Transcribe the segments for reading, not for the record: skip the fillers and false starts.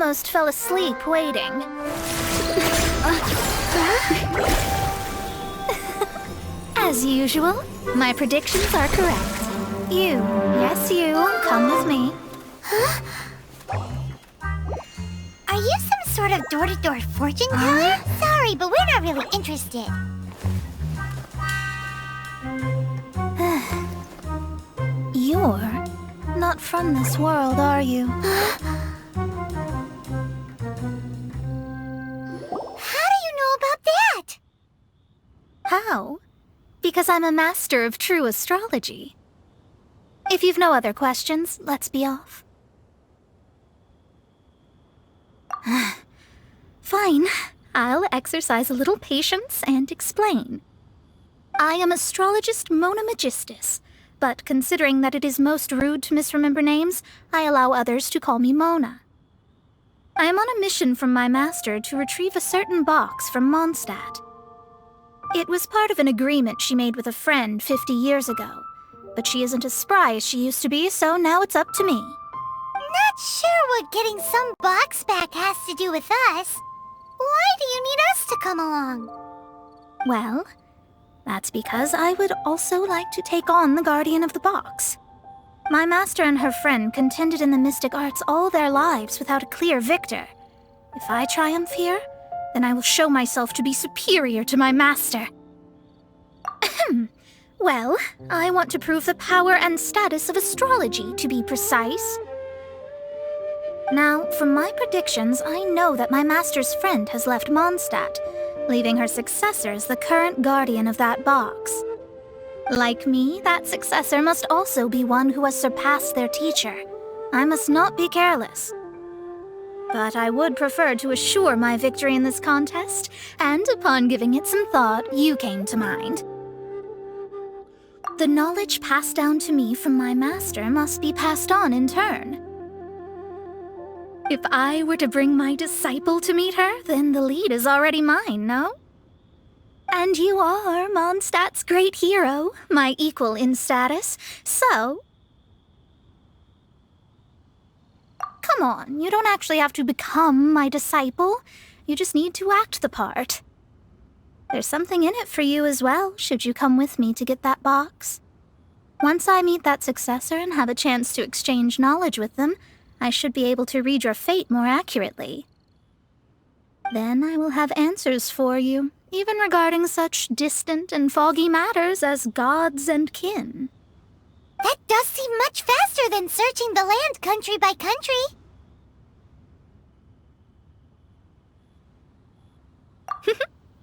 almost fell asleep waiting. As usual, my predictions are correct. You, yes you, come with me. Huh? Are you some sort of door-to-door fortune teller? Sorry, but we're not really interested. You're not from this world, are you? How do you know about that? How? Because I'm a master of true astrology. If you've no other questions, let's be off. Fine. I'll exercise a little patience and explain. I am astrologist Mona Megistus, but considering that it is most rude to misremember names, I allow others to call me Mona. I am on a mission from my master to retrieve a certain box from Mondstadt. It was part of an agreement she made with a friend 50 years ago, but she isn't as spry as she used to be, so now it's up to me. Not sure what getting some box back has to do with us. Why do you need us to come along? Well, that's because I would also like to take on the guardian of the box. My master and her friend contended in the mystic arts all their lives without a clear victor. If I triumph here, then I will show myself to be superior to my master. Well, I want to prove the power and status of astrology, to be precise. Now, from my predictions, I know that my master's friend has left Mondstadt, leaving her successor as the current guardian of that box. Like me, that successor must also be one who has surpassed their teacher. I must not be careless. But I would prefer to assure my victory in this contest, and upon giving it some thought, you came to mind. The knowledge passed down to me from my master must be passed on in turn. If I were to bring my disciple to meet her, then the lead is already mine, no? And you are Mondstadt's great hero, my equal in status, so... Come on, you don't actually have to become my disciple. You just need to act the part. There's something in it for you as well, should you come with me to get that box. Once I meet that successor and have a chance to exchange knowledge with them, I should be able to read your fate more accurately. Then I will have answers for you, even regarding such distant and foggy matters as gods and kin. That does seem much faster than searching the land country by country.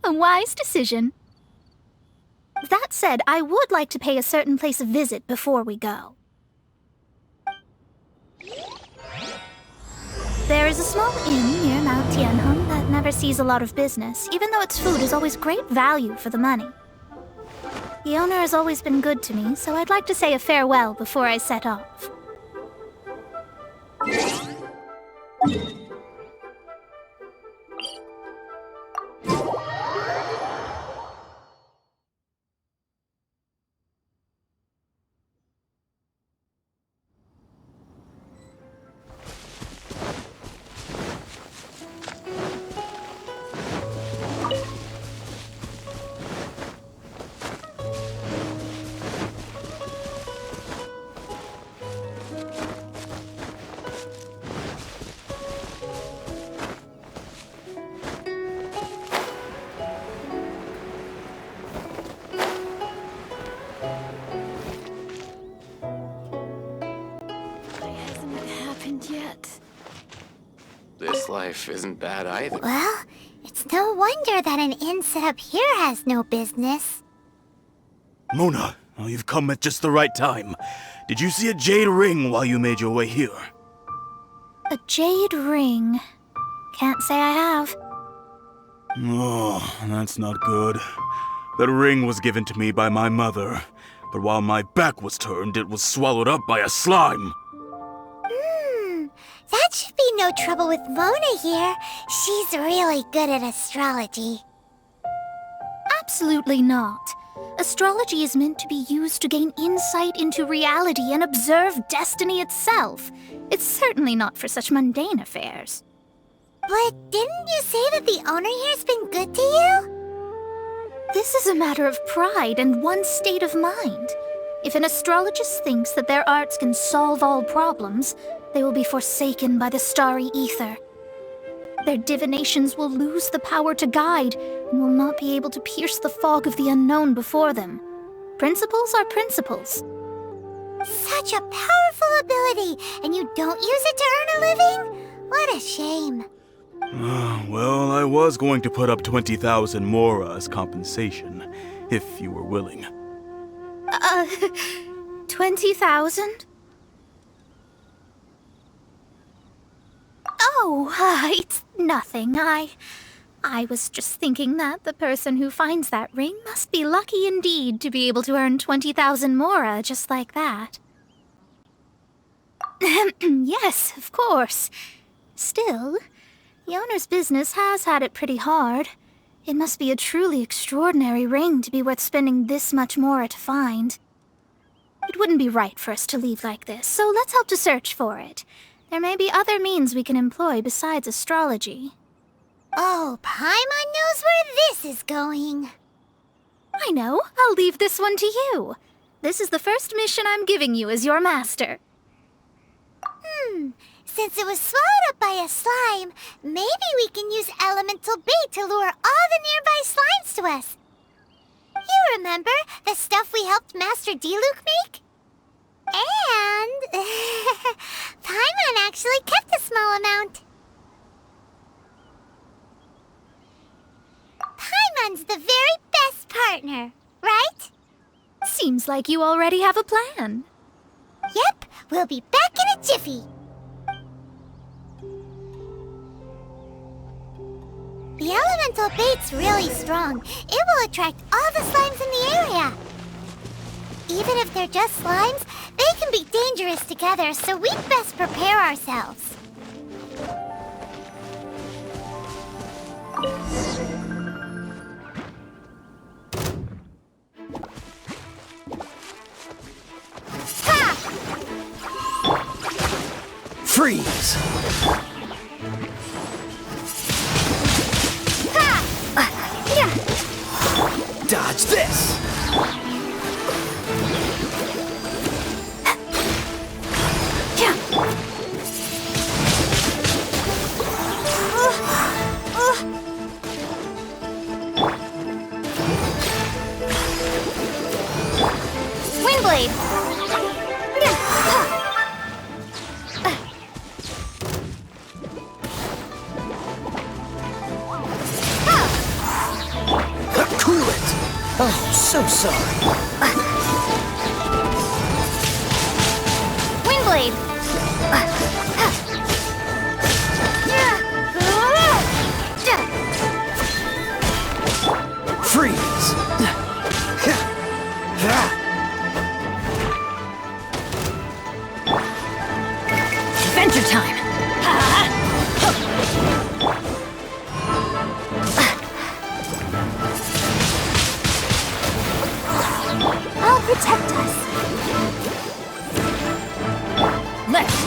A wise decision. That said, I would like to pay a certain place a visit before we go. There is a small inn near Mount Tianheng that never sees a lot of business, even though its food is always great value for the money. The owner has always been good to me, so I'd like to say a farewell before I set off. This life isn't bad either. Well, it's no wonder that an inn set up here has no business. Mona, oh, you've come at just the right time. Did you see a jade ring while you made your way here? A jade ring. Can't say I have. Oh, that's not good. That ring was given to me by my mother, but while my back was turned, it was swallowed up by a slime. That should be no trouble with Mona here. She's really good at astrology. Absolutely not. Astrology is meant to be used to gain insight into reality and observe destiny itself. It's certainly not for such mundane affairs. But didn't you say that the owner here's been good to you? This is a matter of pride and one's state of mind. If an astrologist thinks that their arts can solve all problems, they will be forsaken by the starry ether. Their divinations will lose the power to guide and will not be able to pierce the fog of the unknown before them. Principles are principles. Such a powerful ability, and you don't use it to earn a living? What a shame. Well, I was going to put up 20,000 Mora as compensation, if you were willing. 20,000? Oh, it's nothing. I was just thinking that the person who finds that ring must be lucky indeed to be able to earn 20,000 Mora just like that. Yes, of course. Still, the owner's business has had it pretty hard. It must be a truly extraordinary ring to be worth spending this much Mora to find. It wouldn't be right for us to leave like this, so let's help to search for it. There may be other means we can employ besides astrology. Oh, Paimon knows where this is going. I know. I'll leave this one to you. This is the first mission I'm giving you as your master. Since it was swallowed up by a slime, maybe we can use elemental bait to lure all the nearby slimes to us. You remember the stuff we helped Master Diluc make? And Paimon actually kept a small amount. Paimon's the very best partner, right? Seems like you already have a plan. Yep, we'll be back in a jiffy. The elemental bait's really strong. It will attract all the slimes in the area. Even if they're just slimes, they can be dangerous together, so we'd best prepare ourselves. Ha! Freeze! Dodge this! Windblade! Cool it! Oh, so sorry. Windblade! Freeze! Adventure time! I'll protect us. Left.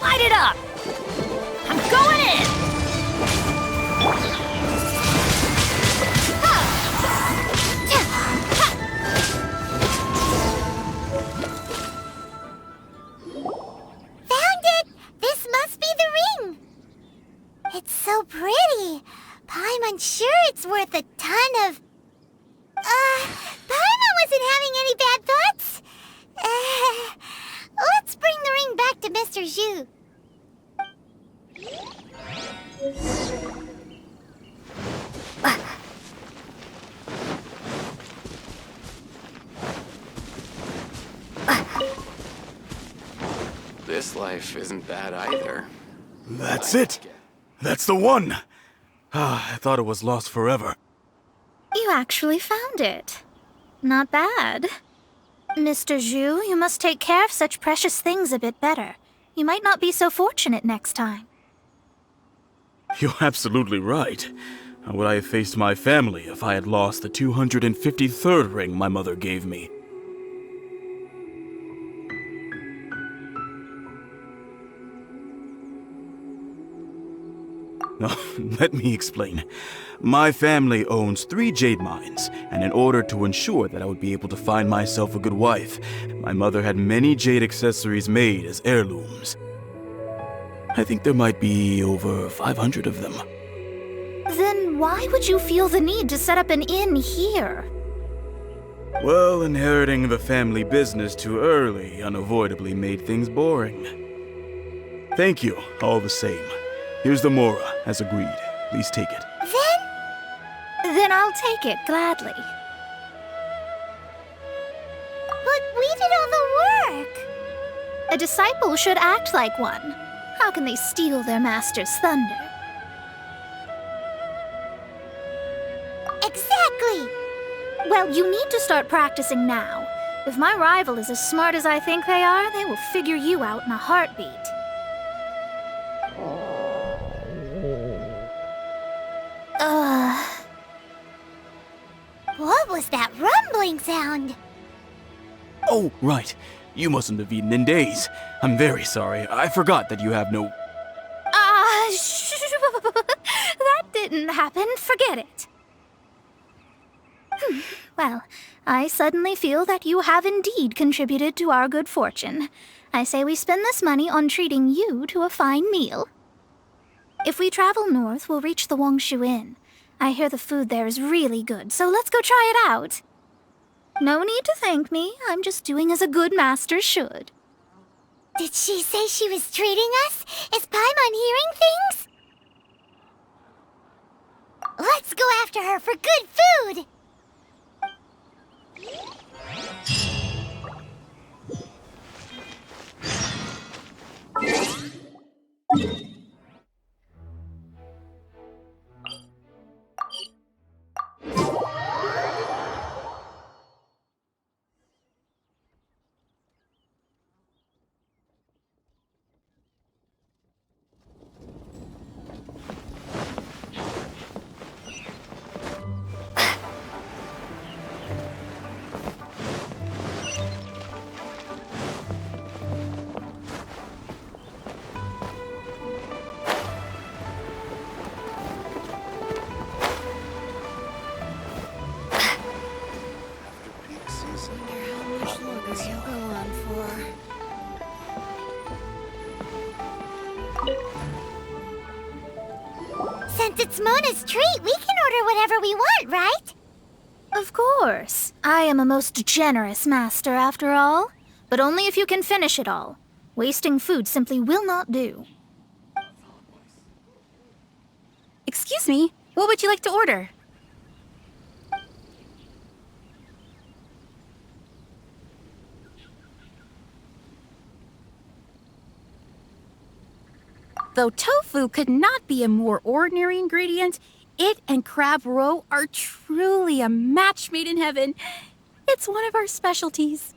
Light it up! I'm going in! Found it! This must be the ring! It's so pretty. Paimon's sure it's worth a ton of... Paimon wasn't having any bad thoughts? Let's bring the ring back to Mr. Zhu. This life isn't bad either. That's it! That's the one! I thought it was lost forever. You actually found it. Not bad. Mr. Zhu, you must take care of such precious things a bit better. You might not be so fortunate next time. You're absolutely right. How would I have faced my family if I had lost the 253rd ring my mother gave me? No, let me explain. My family owns 3 jade mines, and in order to ensure that I would be able to find myself a good wife, my mother had many jade accessories made as heirlooms. I think there might be over 500 of them. Then why would you feel the need to set up an inn here? Well, inheriting the family business too early unavoidably made things boring. Thank you, all the same. Here's the Mora, as agreed. Please take it. Then I'll take it gladly. But we did all the work. A disciple should act like one. How can they steal their master's thunder? Exactly. Well, you need to start practicing now. If my rival is as smart as I think they are, they will figure you out in a heartbeat. What was that rumbling sound? Oh, right. You mustn't have eaten in days. I'm very sorry. I forgot that you have no... That didn't happen. Forget it. Well, I suddenly feel that you have indeed contributed to our good fortune. I say we spend this money on treating you to a fine meal. If we travel north, we'll reach the Wongshu Inn. I hear the food there is really good, so let's go try it out. No need to thank me. I'm just doing as a good master should. Did she say she was treating us? Is Paimon hearing things? Let's go after her for good food! Since it's Mona's treat, we can order whatever we want, right? Of course. I am a most generous master, after all. But only if you can finish it all. Wasting food simply will not do. Excuse me, what would you like to order? Though tofu could not be a more ordinary ingredient, it and crab roe are truly a match made in heaven. It's one of our specialties.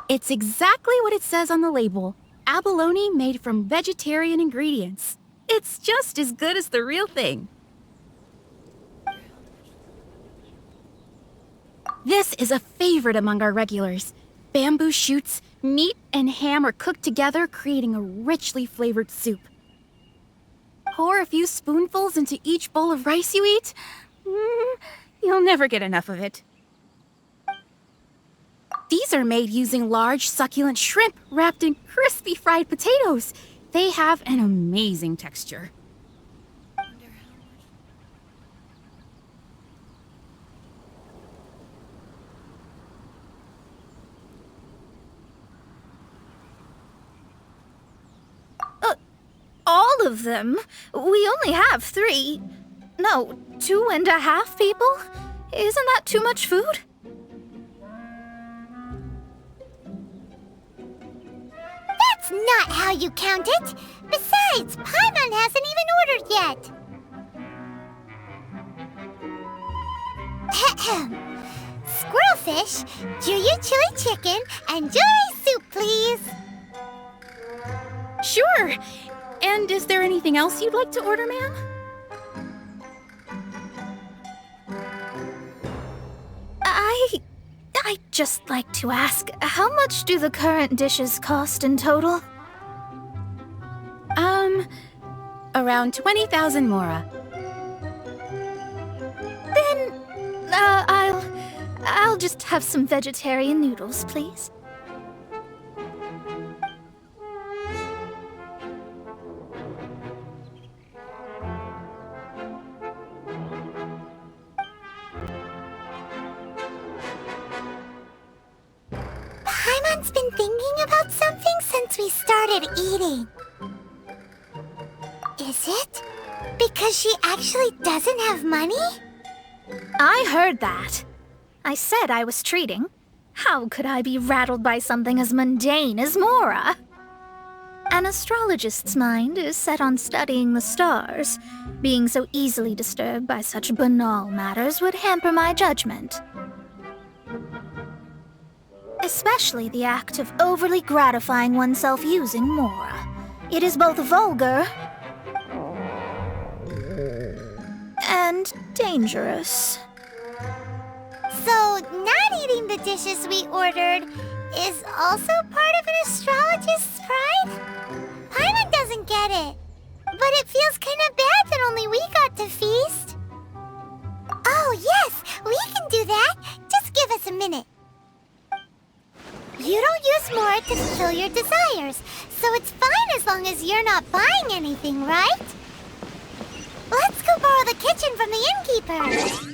It's exactly what it says on the label. Abalone made from vegetarian ingredients. It's just as good as the real thing. This is a favorite among our regulars. Bamboo shoots, meat, and ham are cooked together, creating a richly flavored soup. Pour a few spoonfuls into each bowl of rice you eat. You'll never get enough of it. These are made using large, succulent shrimp wrapped in crispy fried potatoes. They have an amazing texture. All of them? We only have 3. No, 2.5 people? Isn't that too much food? That's not how you count it! Besides, Paimon hasn't even ordered yet! Squirrelfish, Juyu chili chicken, and jewelry soup, please! Sure. And is there anything else you'd like to order, ma'am? I'd just like to ask, how much do the current dishes cost in total? Around 20,000 mora. Then, I'll just have some vegetarian noodles, please. Paimon's been thinking about something since we started eating. Is it because she actually doesn't have money? I heard that. I said I was treating. How could I be rattled by something as mundane as Mora? An astrologist's mind is set on studying the stars. Being so easily disturbed by such banal matters would hamper my judgment. Especially the act of overly gratifying oneself using Mora. It is both vulgar and dangerous. So, not eating the dishes we ordered is also part of an astrologist's pride? Paimon doesn't get it. But it feels kind of bad that only we got to feast. Oh, yes, we can do that. Just give us a minute. You don't use more to fulfill your desires, so it's fine as long as you're not buying anything, right? Let's go borrow the kitchen from the innkeeper.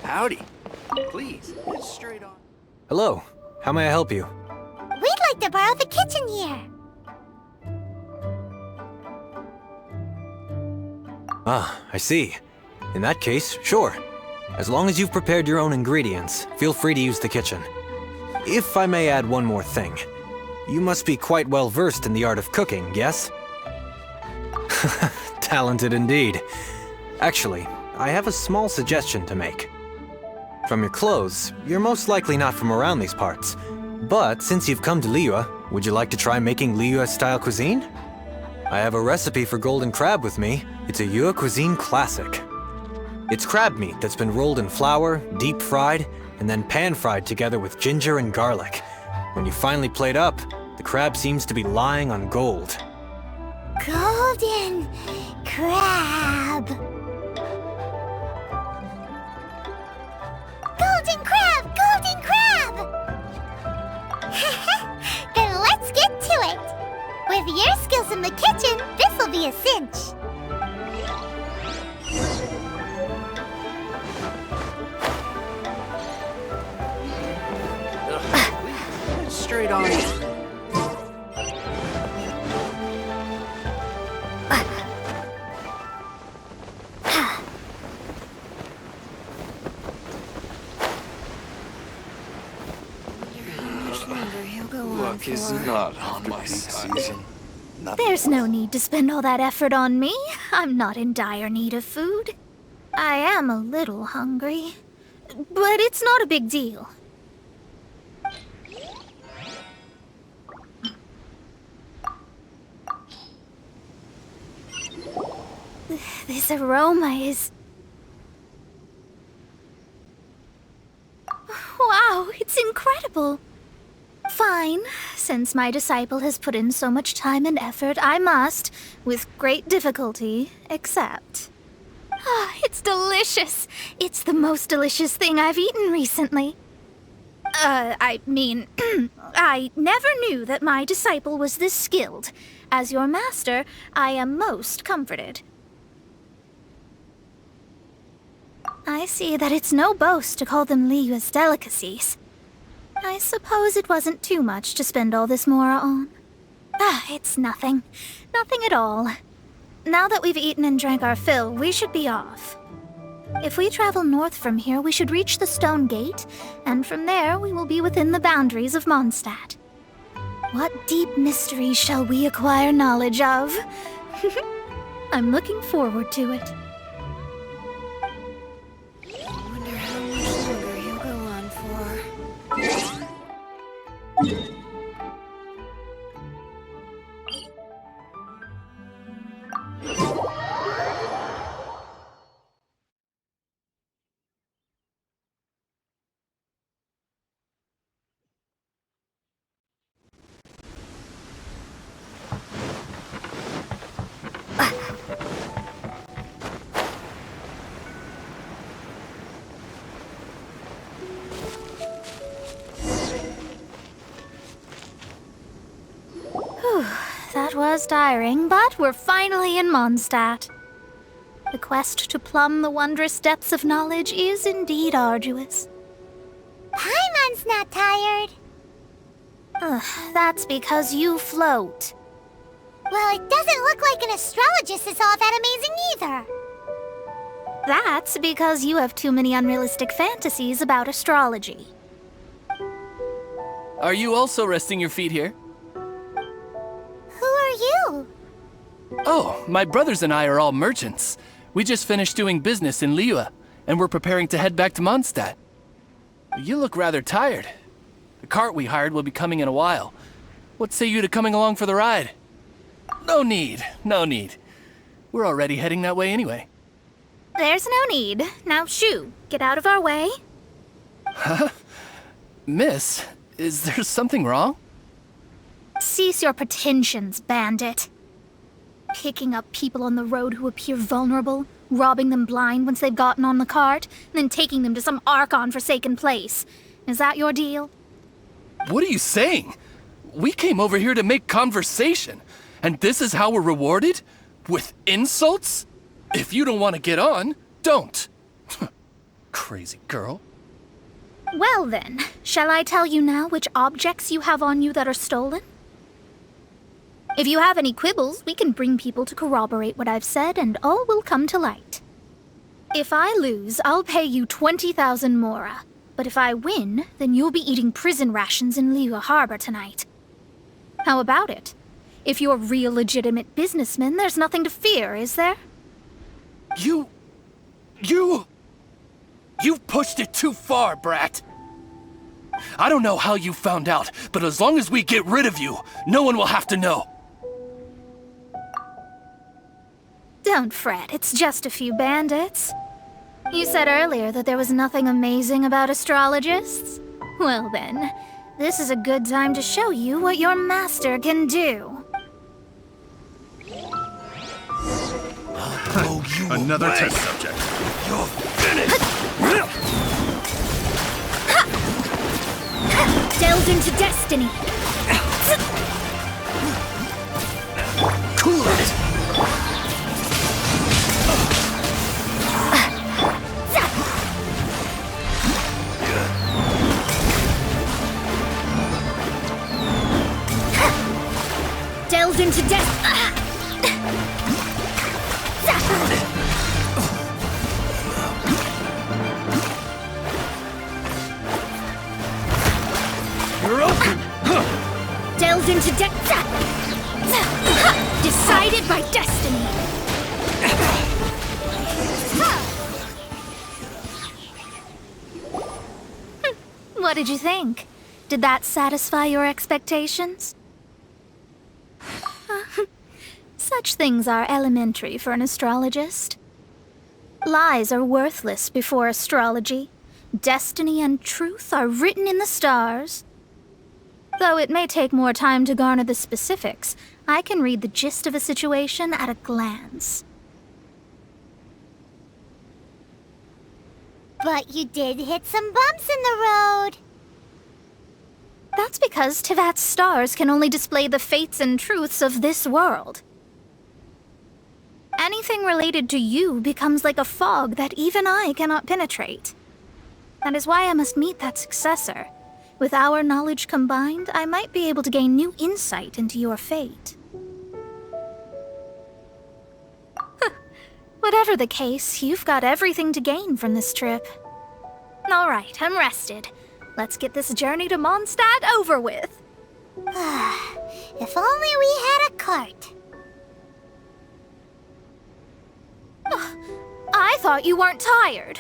Howdy. Please, get straight on. Hello. How may I help you? We'd like to borrow the kitchen here. Ah, I see. In that case, sure. As long as you've prepared your own ingredients, feel free to use the kitchen. If I may add one more thing. You must be quite well versed in the art of cooking, yes? Talented indeed. Actually, I have a small suggestion to make. From your clothes, you're most likely not from around these parts. But since you've come to Liyue, would you like to try making Liyue-style cuisine? I have a recipe for golden crab with me. It's a Yue cuisine classic. It's crab meat that's been rolled in flour, deep fried, and then pan-fried together with ginger and garlic. When you finally plate up, the crab seems to be lying on gold. Golden crab. Golden crab! Golden crab! Then let's get to it. With your skills in the kitchen, this'll be a cinch. Straight on. Luck is not on my side. There's no need to spend all that effort on me. I'm not in dire need of food. I am a little hungry, but it's not a big deal. This aroma is... Wow, it's incredible. Fine. Since my disciple has put in so much time and effort, I must, with great difficulty, accept. Ah, it's delicious. It's the most delicious thing I've eaten recently. I mean, I never knew that my disciple was this skilled. As your master, I am most comforted. I see that it's no boast to call them Liyue's delicacies. I suppose it wasn't too much to spend all this mora on. Ah, it's nothing. Nothing at all. Now that we've eaten and drank our fill, we should be off. If we travel north from here, we should reach the Stone Gate, and from there we will be within the boundaries of Mondstadt. What deep mysteries shall we acquire knowledge of? I'm looking forward to it. I wonder how much longer he'll go on for. That was tiring, but we're finally in Mondstadt. The quest to plumb the wondrous depths of knowledge is indeed arduous. Paimon's not tired. That's because you float. Well, it doesn't look like an astrologist is all that amazing either. That's because you have too many unrealistic fantasies about astrology. Are you also resting your feet here? Who are you? Oh, my brothers and I are all merchants. We just finished doing business in Liyue, and we're preparing to head back to Mondstadt. You look rather tired. The cart we hired will be coming in a while. What say you to coming along for the ride? No need, no need. We're already heading that way anyway. There's no need. Now shoo, get out of our way. Huh? Miss, is there something wrong? Cease your pretensions, bandit. Picking up people on the road who appear vulnerable, robbing them blind once they've gotten on the cart, and then taking them to some Archon-forsaken place. Is that your deal? What are you saying? We came over here to make conversation, and this is how we're rewarded? With insults? If you don't want to get on, don't. Crazy girl. Well then, shall I tell you now which objects you have on you that are stolen? If you have any quibbles, we can bring people to corroborate what I've said, and all will come to light. If I lose, I'll pay you 20,000 mora. But if I win, then you'll be eating prison rations in Liyue Harbor tonight. How about it? If you're real legitimate businessmen, there's nothing to fear, is there? You've pushed it too far, brat. I don't know how you found out, but as long as we get rid of you, no one will have to know. Don't fret, it's just a few bandits. You said earlier that there was nothing amazing about astrologists? Well then, this is a good time to show you what your master can do. Another test subject. You're finished. Delve into destiny. Cool it. Delve into destiny. You're open. Delve into decided by destiny. What did you think? Did that satisfy your expectations? Such things are elementary for an astrologist. Lies are worthless before astrology. Destiny and truth are written in the stars. Though it may take more time to garner the specifics, I can read the gist of a situation at a glance. But you did hit some bumps in the road. That's because Tevat's stars can only display the fates and truths of this world. Anything related to you becomes like a fog that even I cannot penetrate. That is why I must meet that successor. With our knowledge combined, I might be able to gain new insight into your fate. What Whatever the case, you've got everything to gain from this trip. All right, I'm rested. Let's get this journey to Mondstadt over with. If only we had a cart. I thought you weren't tired.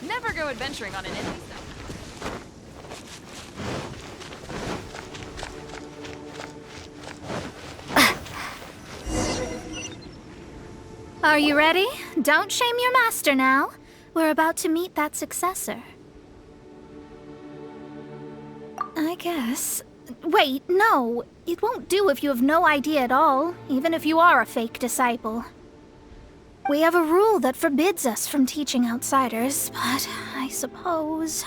Never go adventuring on an indie stuff. Are you ready? Don't shame your master now. We're about to meet that successor. I guess. Wait, no. It won't do if you have no idea at all, even if you are a fake disciple. We have a rule that forbids us from teaching outsiders, but I suppose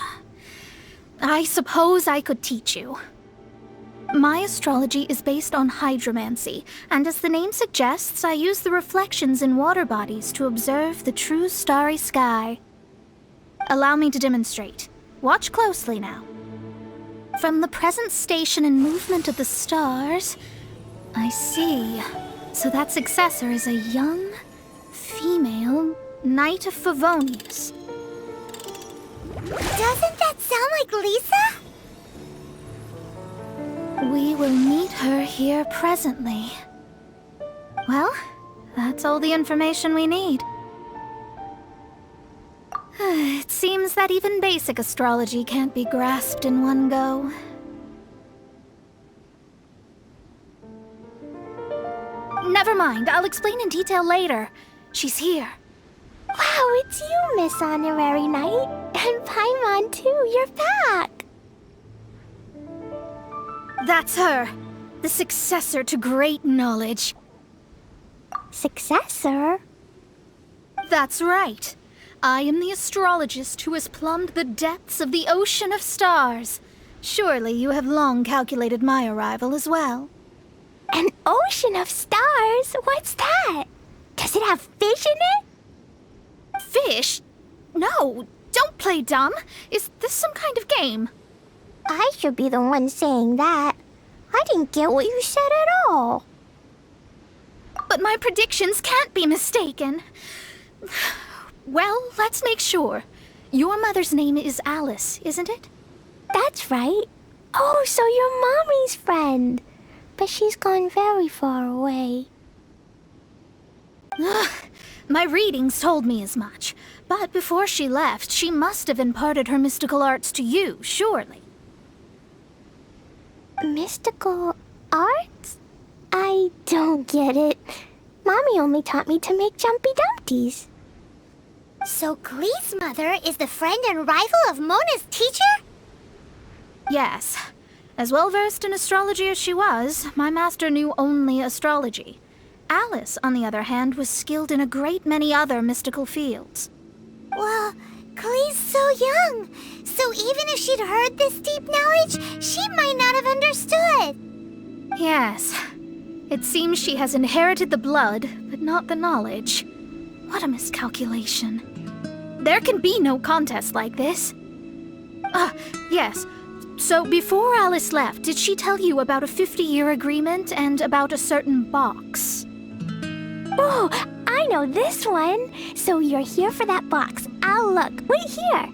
I could teach you. My astrology is based on hydromancy, and as the name suggests, I use the reflections in water bodies to observe the true starry sky. Allow me to demonstrate. Watch closely now. From the present station and movement of the stars, I see. So that successor is a young, female Knight of Favonius. Doesn't that sound like Lisa? We will meet her here presently. Well, that's all the information we need. It seems that even basic astrology can't be grasped in one go. Never mind, I'll explain in detail later. She's here. Wow, it's you, Miss Honorary Knight. And Paimon, too. You're back. That's her. The successor to great knowledge. Successor? That's right. I am the astrologist who has plumbed the depths of the ocean of stars. Surely you have long calculated my arrival as well. An ocean of stars? What's that? Does it have fish in it? Fish? No, don't play dumb. Is this some kind of game? I should be the one saying that. I didn't get what you said at all. But my predictions can't be mistaken. Well, let's make sure. Your mother's name is Alice, isn't it? That's right. Oh, so you're Mommy's friend. But she's gone very far away. My readings told me as much. But before she left, she must have imparted her mystical arts to you, surely. Mystical arts? I don't get it. Mommy only taught me to make Jumpy Dumpties. So Glee's mother is the friend and rival of Mona's teacher? Yes. As well-versed in astrology as she was, my master knew only astrology. Alice, on the other hand, was skilled in a great many other mystical fields. Well, Glee's so young. So even if she'd heard this deep knowledge, she might not have understood. Yes. It seems she has inherited the blood, but not the knowledge. What a miscalculation. There can be no contest like this. Yes. So before Alice left, did she tell you about a 50-year agreement and about a certain box? Oh, I know this one. So you're here for that box. I'll look. Wait here.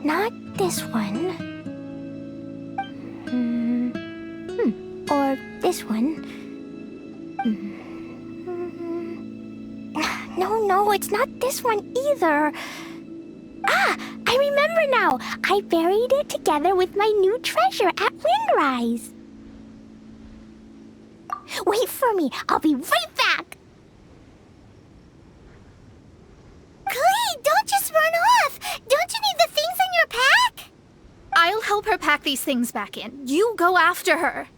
Not this one. this one. No, it's not this one either. Ah, I remember now. I buried it together with my new treasure at Windrise. Wait for me. I'll be right back. Klee, don't just run off. Don't you need the things in your pack? I'll help her pack these things back in. You go after her.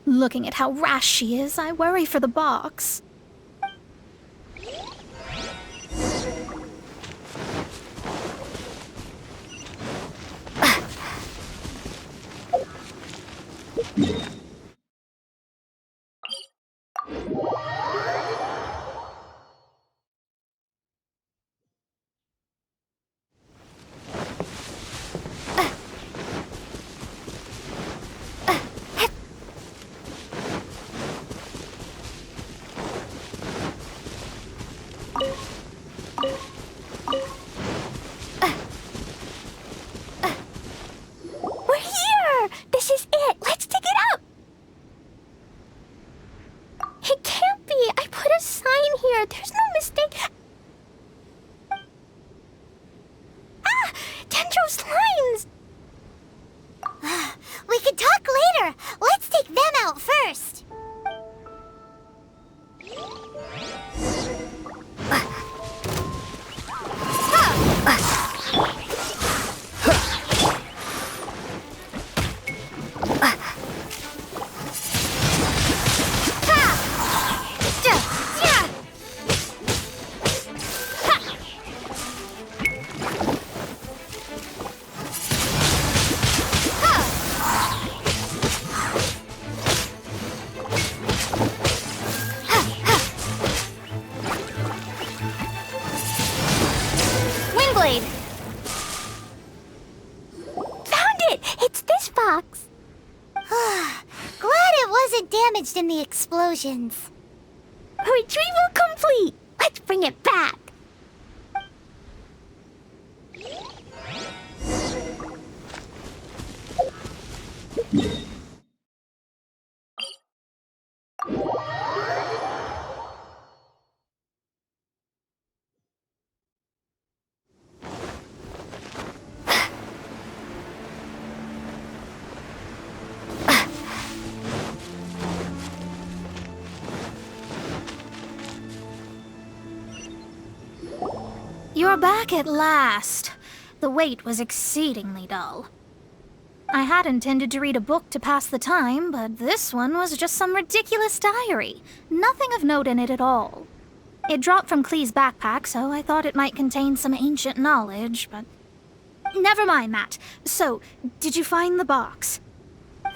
Looking at how rash she is, I worry for the box. We're here! This is it! Let's dig it up! It can't be! I put a sign here! There's no mistake! Ah! Dendro slimes! We can talk later! Let's take them out first! Windblade! Found it! It's this box! Glad it wasn't damaged in the explosions. Retrieval complete! Let's bring it back! You're back at last. The wait was exceedingly dull. I had intended to read a book to pass the time, but this one was just some ridiculous diary. Nothing of note in it at all. It dropped from Klee's backpack, so I thought it might contain some ancient knowledge, but... Never mind that. So, did you find the box?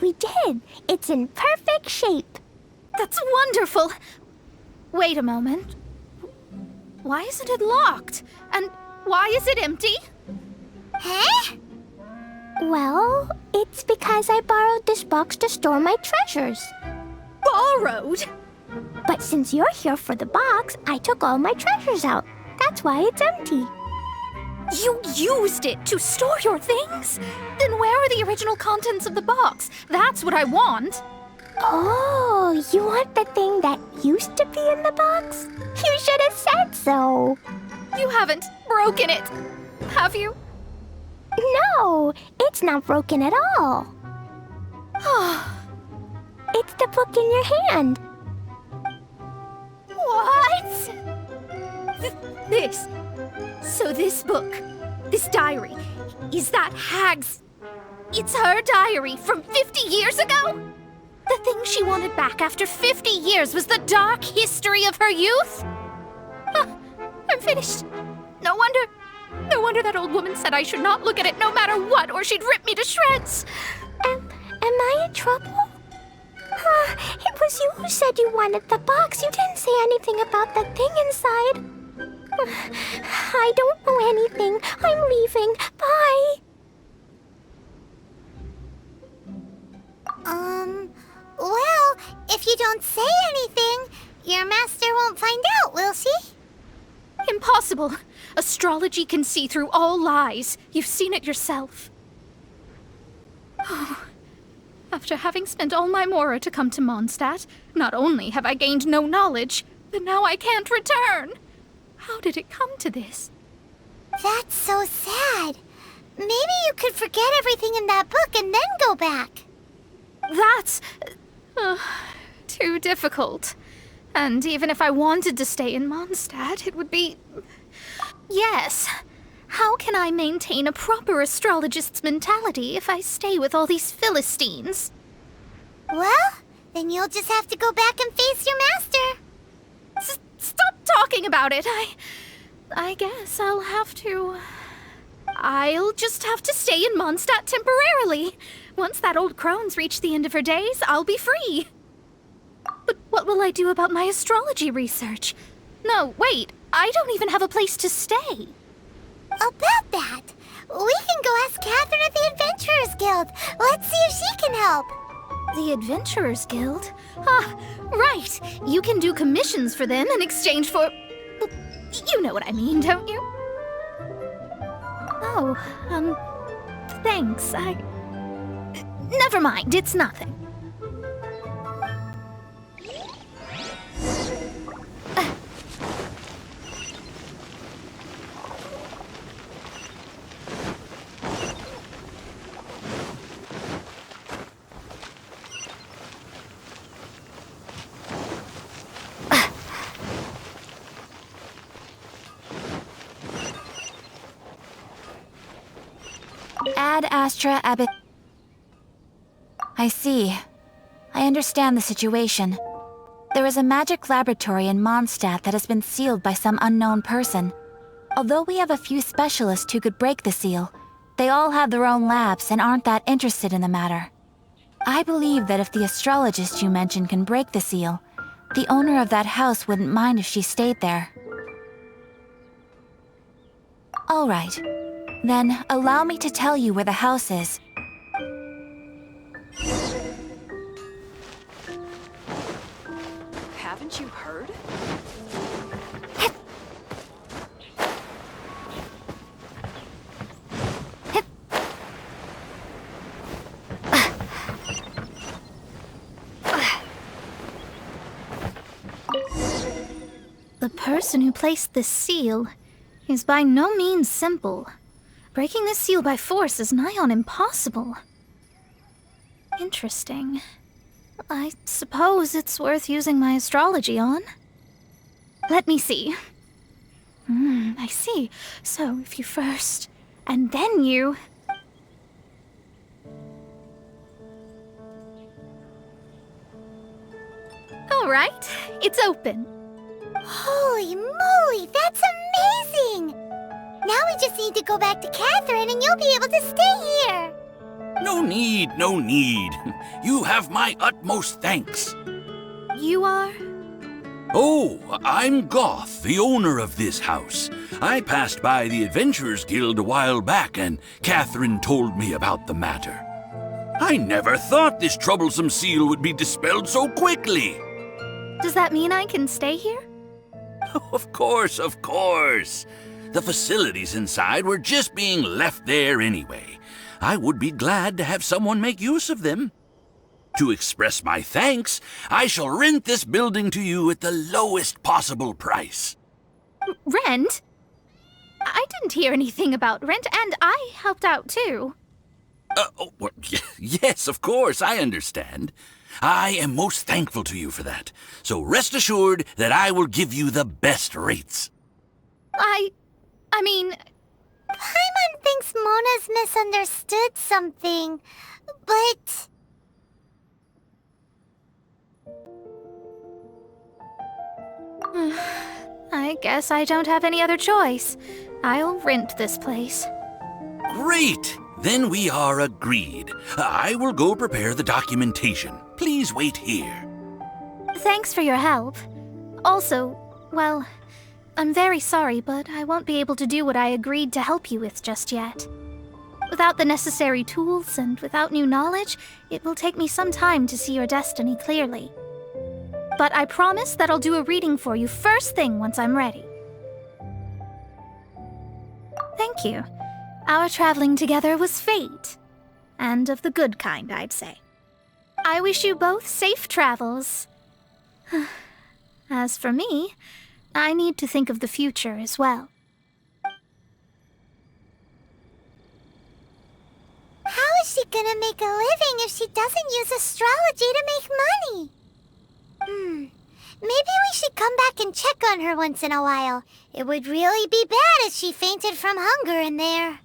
We did. It's in perfect shape. That's wonderful! Wait a moment. Why isn't it locked? And why is it empty? Huh? Well, it's because I borrowed this box to store my treasures. Borrowed? But since you're here for the box, I took all my treasures out. That's why it's empty. You used it to store your things? Then where are the original contents of the box? That's what I want. Oh, you want the thing that used to be in the box? You should have said so. You haven't broken it, have you? No, it's not broken at all. It's the book in your hand. What? This. So this book, this diary, is that Hag's... It's her diary from 50 years ago? The thing she wanted back after 50 years was the dark history of her youth? I'm finished. No wonder that old woman said I should not look at it no matter what, or she'd rip me to shreds. Am I in trouble? It was you who said you wanted the box. You didn't say anything about the thing inside. I don't know anything. I'm leaving. Bye. Well, if you don't say anything, your master won't find out, will she? Impossible. Astrology can see through all lies. You've seen it yourself. Oh, After having spent all my mora to come to Mondstadt, not only have I gained no knowledge, but now I can't return. How did it come to this? That's so sad. Maybe you could forget everything in that book and then go back. That's too difficult. And even if I wanted to stay in Mondstadt, it would be... Yes. How can I maintain a proper astrologist's mentality if I stay with all these Philistines? Well, then you'll just have to go back and face your master. Stop talking about it. I guess I'll have to... I'll just have to stay in Mondstadt temporarily. Once that old crone's reached the end of her days, I'll be free. But what will I do about my astrology research? No, wait, I don't even have a place to stay. About that, we can go ask Catherine at the Adventurers Guild. Let's see if she can help. The Adventurers Guild? Ah, right. You can do commissions for them in exchange for... You know what I mean, don't you? Oh, thanks. Never mind, it's nothing. Ad Astra Abit. I see. I understand the situation. There is a magic laboratory in Mondstadt that has been sealed by some unknown person. Although we have a few specialists who could break the seal, they all have their own labs and aren't that interested in the matter. I believe that if the astrologist you mentioned can break the seal, the owner of that house wouldn't mind if she stayed there. All right. Then, allow me to tell you where the house is. Haven't you heard? The person who placed this seal is by no means simple. Breaking this seal by force is nigh on impossible. Interesting. I suppose it's worth using my astrology on. Let me see. I see. So if you first, and then you... All right, it's open. Holy moly, that's amazing! Now we just need to go back to Catherine and you'll be able to stay here. No need, no need. You have my utmost thanks. You are? Oh, I'm Goth, the owner of this house. I passed by the Adventurers Guild a while back and Catherine told me about the matter. I never thought this troublesome seal would be dispelled so quickly. Does that mean I can stay here? Of course, of course. The facilities inside were just being left there anyway. I would be glad to have someone make use of them. To express my thanks, I shall rent this building to you at the lowest possible price. Rent? I didn't hear anything about rent, and I helped out too. Well, yes, of course, I understand. I am most thankful to you for that. So rest assured that I will give you the best rates. I mean... Paimon thinks Mona's misunderstood something, but... I guess I don't have any other choice. I'll rent this place. Great! Then we are agreed. I will go prepare the documentation. Please wait here. Thanks for your help. Also, well, I'm very sorry, but I won't be able to do what I agreed to help you with just yet. Without the necessary tools and without new knowledge, it will take me some time to see your destiny clearly. But I promise that I'll do a reading for you first thing once I'm ready. Thank you. Our traveling together was fate. And of the good kind, I'd say. I wish you both safe travels. As for me, I need to think of the future as well. How is she gonna make a living if she doesn't use astrology to make money? Maybe we should come back and check on her once in a while. It would really be bad if she fainted from hunger in there.